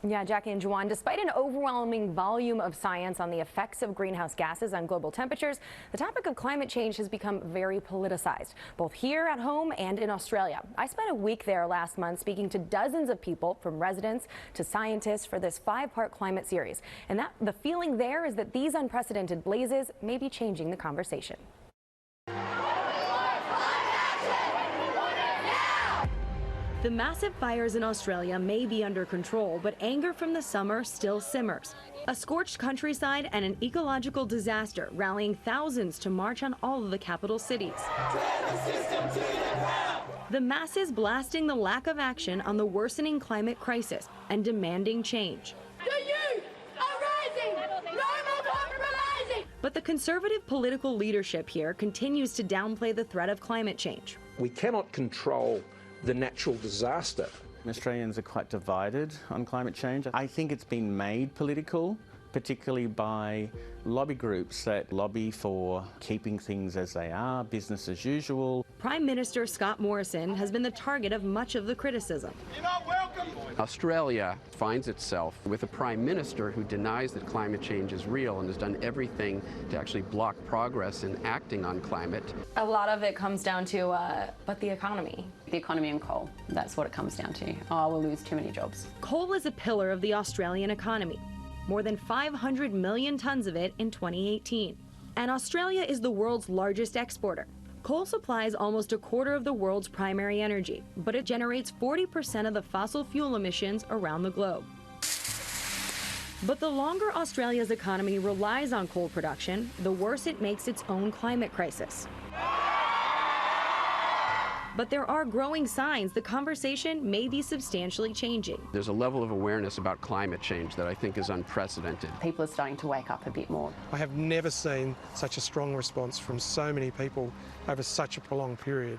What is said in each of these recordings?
Yeah, Jackie and Juwan, despite an overwhelming volume of science on the effects of greenhouse gases on global temperatures, the topic of climate change has become very politicized, both here at home and in Australia. I spent a week there last month speaking to dozens of people, from residents to scientists, for this 5-part climate series. And the feeling there is that these unprecedented blazes may be changing the conversation. The massive fires in Australia may be under control, but anger from the summer still simmers. A scorched countryside and an ecological disaster, rallying thousands to march on all of the capital cities. The masses blasting the lack of action on the worsening climate crisis and demanding change. The youth are rising! No more compromising! But the conservative political leadership here continues to downplay the threat of climate change. We cannot control the natural disaster. Australians are quite divided on climate change. I think it's been made political, particularly by lobby groups that lobby for keeping things as they are, business as usual. Prime Minister Scott Morrison has been the target of much of the criticism. You're not welcome. Australia finds itself with a prime minister who denies that climate change is real and has done everything to actually block progress in acting on climate. A lot of it comes down to, but the economy. The economy and coal, that's what it comes down to. Oh, we'll lose too many jobs. Coal is a pillar of the Australian economy. More than 500 million tons of it in 2018. And Australia is the world's largest exporter. Coal supplies almost a quarter of the world's primary energy, but it generates 40% of the fossil fuel emissions around the globe. But the longer Australia's economy relies on coal production, the worse it makes its own climate crisis. But there are growing signs the conversation may be substantially changing. There's a level of awareness about climate change that I think is unprecedented. People are starting to wake up a bit more. I have never seen such a strong response from so many people over such a prolonged period.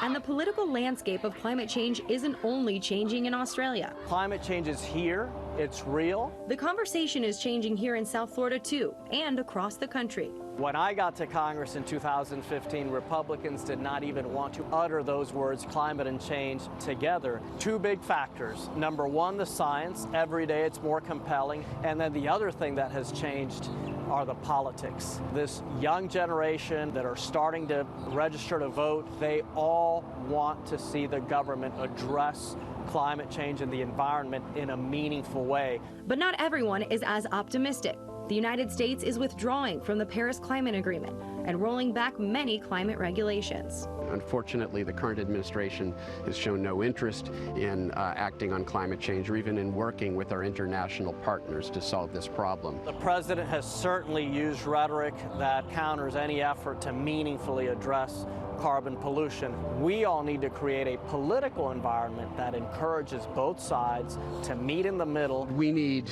And the political landscape of climate change isn't only changing in Australia. Climate change is here, it's real. The conversation is changing here in South Florida too, and across the country. When I got to Congress in 2015, Republicans did not even want to utter those words, climate and change, together. Two big factors. Number one, the science. Every day it's more compelling. And then the other thing that has changed are the politics. This young generation that are starting to register to vote, they all want to see the government address climate change and the environment in a meaningful way. But not everyone is as optimistic. The United States is withdrawing from the Paris Climate Agreement and rolling back many climate regulations. Unfortunately, the current administration has shown no interest in acting on climate change or even in working with our international partners to solve this problem. The president has certainly used rhetoric that counters any effort to meaningfully address carbon pollution. We all need to create a political environment that encourages both sides to meet in the middle. We need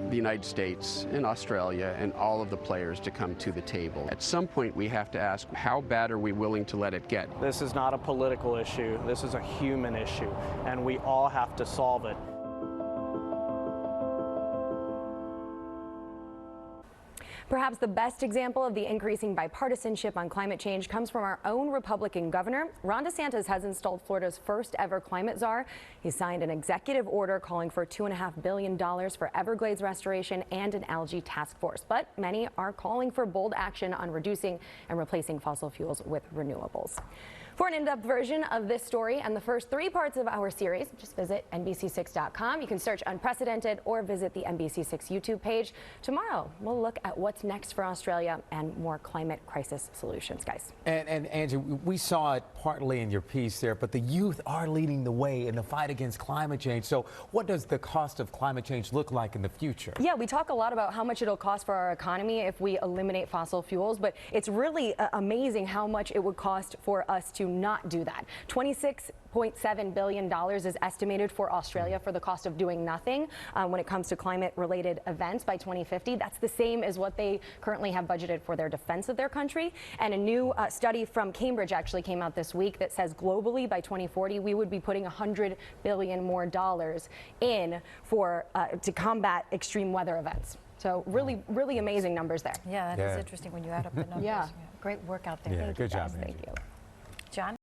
the United States and Australia and all of the players to come to the table. At some point, we have to ask, how bad are we willing to let it get? This is not a political issue. This is a human issue, and we all have to solve it. Perhaps the best example of the increasing bipartisanship on climate change comes from our own Republican governor. Ron DeSantis has installed Florida's first ever climate czar. He signed an executive order calling for $2.5 billion for Everglades restoration and an algae task force. But many are calling for bold action on reducing and replacing fossil fuels with renewables. For an in-depth version of this story and the first 3 parts of our series, just visit NBC6.com. You can search Unprecedented or visit the NBC6 YouTube page. Tomorrow, we'll look at what's next for Australia and more climate crisis solutions, guys. And Angie, we saw it partly in your piece there, but the youth are leading the way in the fight against climate change. So what does the cost of climate change look like in the future? Yeah, we talk a lot about how much it'll cost for our economy if we eliminate fossil fuels, but it's really amazing how much it would cost for us to not do that. $26.7 billion is estimated for Australia for the cost of doing nothing when it comes to climate-related events by 2050. That's the same as what they currently have budgeted for their defense of their country. And a new study from Cambridge actually came out this week that says globally by 2040 we would be putting $100 billion more in for to combat extreme weather events. So really amazing numbers there. Yeah, that is interesting when you add up the numbers. Yeah. Great work out there. Yeah, good job, Thank you. John?